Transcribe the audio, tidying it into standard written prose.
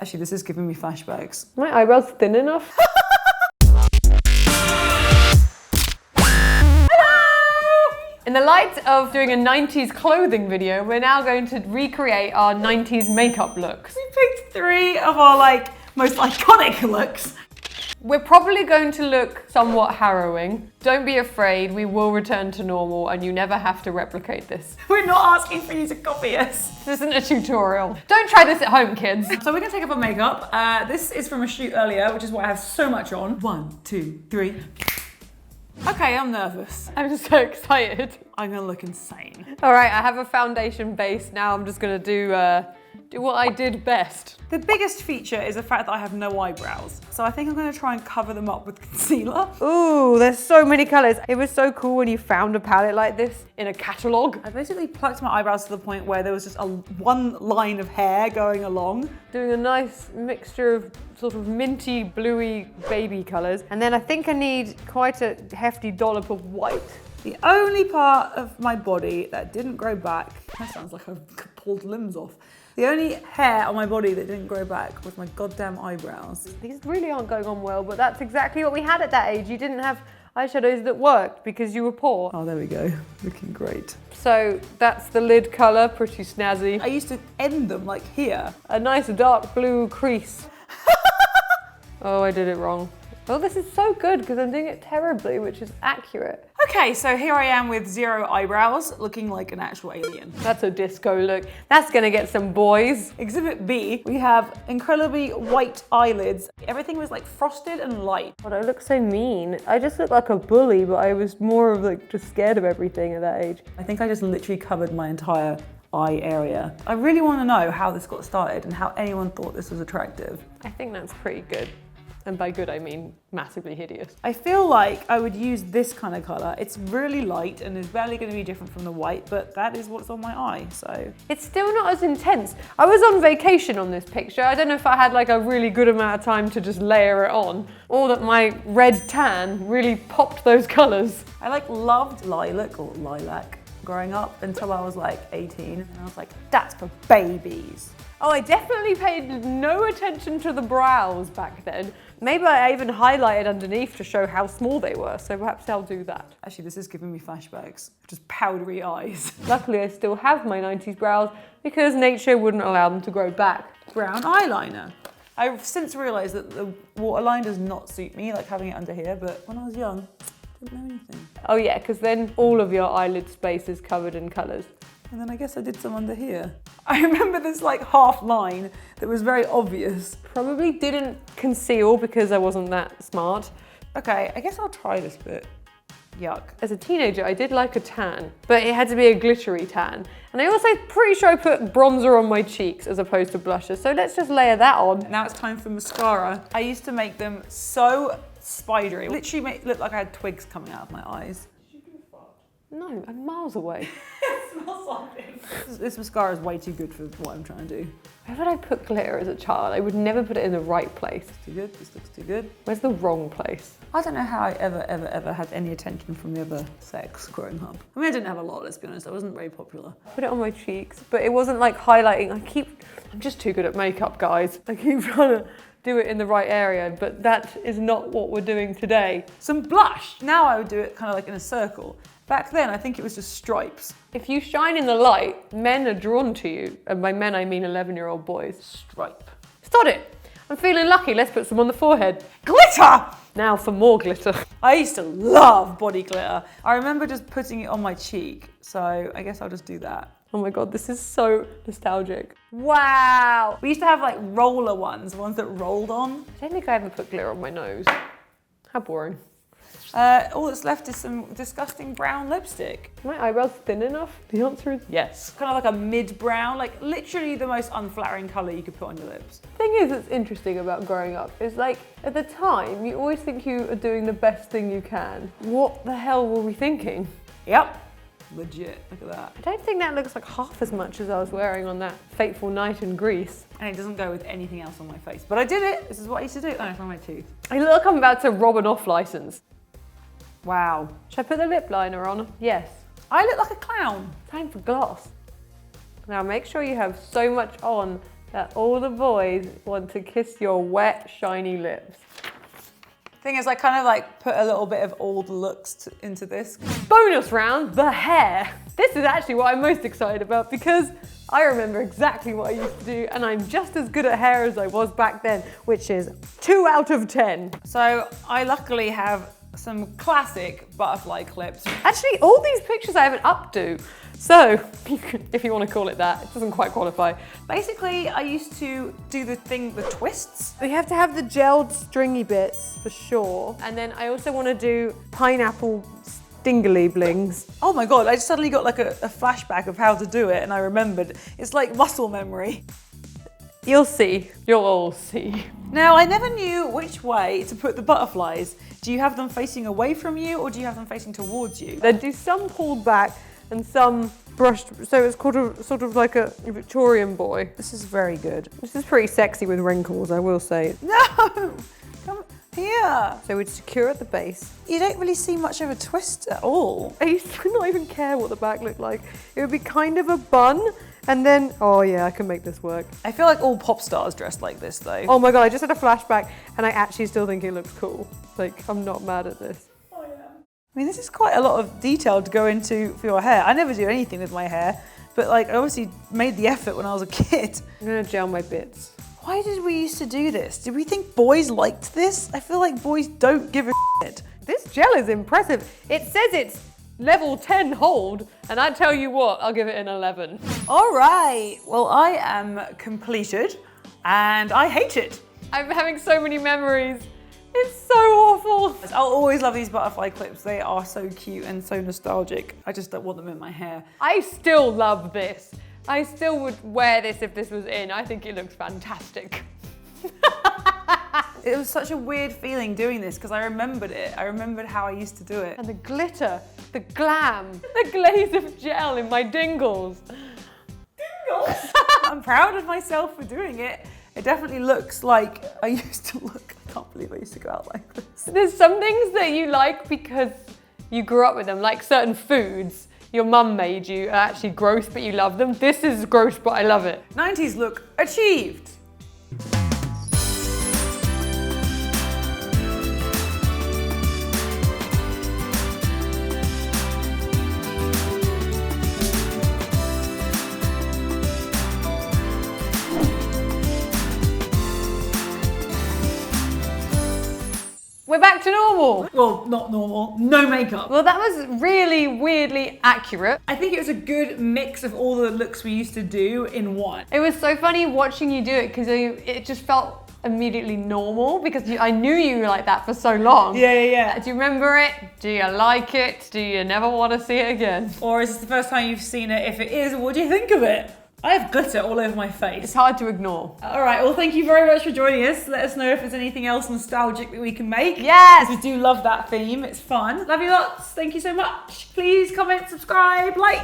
Actually, this is giving me flashbacks. My eyebrows thin enough? In the light of doing a 90s clothing video, we're now going to recreate our 90s makeup looks. We picked 3 of our most iconic looks. We're probably going to look somewhat harrowing. Don't be afraid, we will return to normal and you never have to replicate this. We're not asking for you to copy us. This isn't a tutorial. Don't try this at home, kids. So we're gonna take off our makeup. This is from a shoot earlier, which is why I have so much on. 1, 2, 3. Okay, I'm nervous. I'm so excited. I'm gonna look insane. All right, I have a foundation base. Now I'm just gonna do what I did best. The biggest feature is the fact that I have no eyebrows. So I think I'm gonna try and cover them up with concealer. Ooh, there's so many colors. It was so cool when you found a palette like this in a catalog. I basically plucked my eyebrows to the point where there was just one line of hair going along. Doing a nice mixture of sort of minty, bluey baby colors. And then I think I need quite a hefty dollop of white. The only part of my body that didn't grow back, that sounds like I've pulled limbs off. The only hair on my body that didn't grow back was my goddamn eyebrows. These really aren't going on well, but that's exactly what we had at that age. You didn't have eyeshadows that worked because you were poor. Oh, there we go. Looking great. So that's the lid color, pretty snazzy. I used to end them here. A nice dark blue crease. Oh, I did it wrong. Oh, this is so good because I'm doing it terribly, which is accurate. Okay, so here I am with 0 eyebrows, looking like an actual alien. That's a disco look. That's gonna get some boys. Exhibit B, we have incredibly white eyelids. Everything was frosted and light. God, I look so mean. I just look like a bully, but I was more of just scared of everything at that age. I think I just literally covered my entire eye area. I really want to know how this got started and how anyone thought this was attractive. I think that's pretty good. And by good, I mean massively hideous. I feel like I would use this kind of color. It's really light and is barely going to be different from the white, but that is what's on my eye, so. It's still not as intense. I was on vacation on this picture. I don't know if I had a really good amount of time to just layer it on, or that my red tan really popped those colors. I loved lilac or lilac growing up until I was 18, and I was like, that's for babies. Oh, I definitely paid no attention to the brows back then. Maybe I even highlighted underneath to show how small they were, so perhaps I'll do that. Actually, this is giving me flashbacks. Just powdery eyes. Luckily, I still have my 90s brows because nature wouldn't allow them to grow back. Brown eyeliner. I've since realised that the waterline does not suit me, having it under here, but when I was young, I didn't know anything. Oh yeah, because then all of your eyelid space is covered in colours. And then I guess I did some under here. I remember this half line that was very obvious. Probably didn't conceal because I wasn't that smart. Okay, I guess I'll try this bit. Yuck. As a teenager, I did like a tan, but it had to be a glittery tan. And I also pretty sure I put bronzer on my cheeks as opposed to blusher, so let's just layer that on. Now it's time for mascara. I used to make them so spidery. Literally make it look like I had twigs coming out of my eyes. No, I'm miles away. It smells like it. This mascara is way too good for what I'm trying to do. Where would I put glitter as a child? I would never put it in the right place. Too good, this looks too good. Where's the wrong place? I don't know how I ever had any attention from the other sex growing up. I mean, I didn't have a lot, let's be honest. I wasn't very popular. Put it on my cheeks, but it wasn't highlighting. I'm just too good at makeup, guys. I keep trying to do it in the right area, but that is not what we're doing today. Some blush. Now I would do it in a circle. Back then, I think it was just stripes. If you shine in the light, men are drawn to you. And by men, I mean 11-year-old boys. Stripe. Stop it. I'm feeling lucky. Let's put some on the forehead. Glitter! Now for more glitter. I used to love body glitter. I remember just putting it on my cheek. So I guess I'll just do that. Oh my God, this is so nostalgic. Wow. We used to have roller ones that rolled on. I don't think I ever put glitter on my nose. How boring. All that's left is some disgusting brown lipstick. Are my eyebrows thin enough? The answer is yes. Kind of a mid-brown, literally the most unflattering colour you could put on your lips. The thing is that's interesting about growing up is at the time, you always think you are doing the best thing you can. What the hell were we thinking? Yep. Legit, look at that. I don't think that looks like half as much as I was wearing on that fateful night in Greece. And it doesn't go with anything else on my face. But I did it. This is what I used to do. Oh, it's on my tooth. I look like I'm about to rob an off license. Wow. Should I put the lip liner on? Yes. I look like a clown. Time for gloss. Now make sure you have so much on that all the boys want to kiss your wet, shiny lips. Thing is, I kind of like put a little bit of all the looks into this. Bonus round, the hair. This is actually what I'm most excited about because I remember exactly what I used to do and I'm just as good at hair as I was back then, which is 2 out of 10. So I luckily have some classic butterfly clips. Actually, all these pictures I have an updo. So, if you want to call it that, it doesn't quite qualify. Basically, I used to do the twists. You have to have the gelled stringy bits for sure. And then I also want to do pineapple stingly blings. Oh my God, I just suddenly got like a flashback of how to do it and I remembered. It's like muscle memory. You'll see. You'll all see. Now, I never knew which way to put the butterflies. Do you have them facing away from you or do you have them facing towards you? Then do some pulled back and some brushed, so it's called a sort of like a Victorian boy. This is very good. This is pretty sexy with wrinkles, I will say. No! Come here. So we'd secure at the base. You don't really see much of a twist at all. I used to not even care what the back looked like. It would be kind of a bun, and then, oh yeah, I can make this work. I feel like all pop stars dressed like this though. Oh my God, I just had a flashback, and I actually still think it looks cool. Like, I'm not mad at this. I mean, this is quite a lot of detail to go into for your hair. I never do anything with my hair, but like I obviously made the effort when I was a kid. I'm gonna gel my bits. Why did we used to do this? Did we think boys liked this? I feel like boys don't give a shit. This gel is impressive. It says it's level 10 hold, and I tell you what, I'll give it an 11. All right, well, I am completed and I hate it. I'm having so many memories. It's so awful. I'll always love these butterfly clips. They are so cute and so nostalgic. I just don't want them in my hair. I still love this. I still would wear this if this was in. I think it looks fantastic. It was such a weird feeling doing this because I remembered it. I remembered how I used to do it. And the glitter, the glam, the glaze of gel in my dingles. Dingles? I'm proud of myself for doing it. It definitely looks like I used to look. I can't believe I used to go out like this. There's some things that you like because you grew up with them, like certain foods your mum made you are actually gross, but you love them. This is gross, but I love it. 90s look achieved. We're back to normal. Well, not normal, no makeup. Well, that was really weirdly accurate. I think it was a good mix of all the looks we used to do in one. It was so funny watching you do it because it just felt immediately normal because I knew you were like that for so long. Yeah. Do you remember it? Do you like it? Do you never want to see it again? Or is this the first time you've seen it? If it is, what do you think of it? I have glitter all over my face. It's hard to ignore. All right, well, thank you very much for joining us. Let us know if there's anything else nostalgic that we can make. Yes! We do love that theme, it's fun. Love you lots, thank you so much. Please comment, subscribe, like.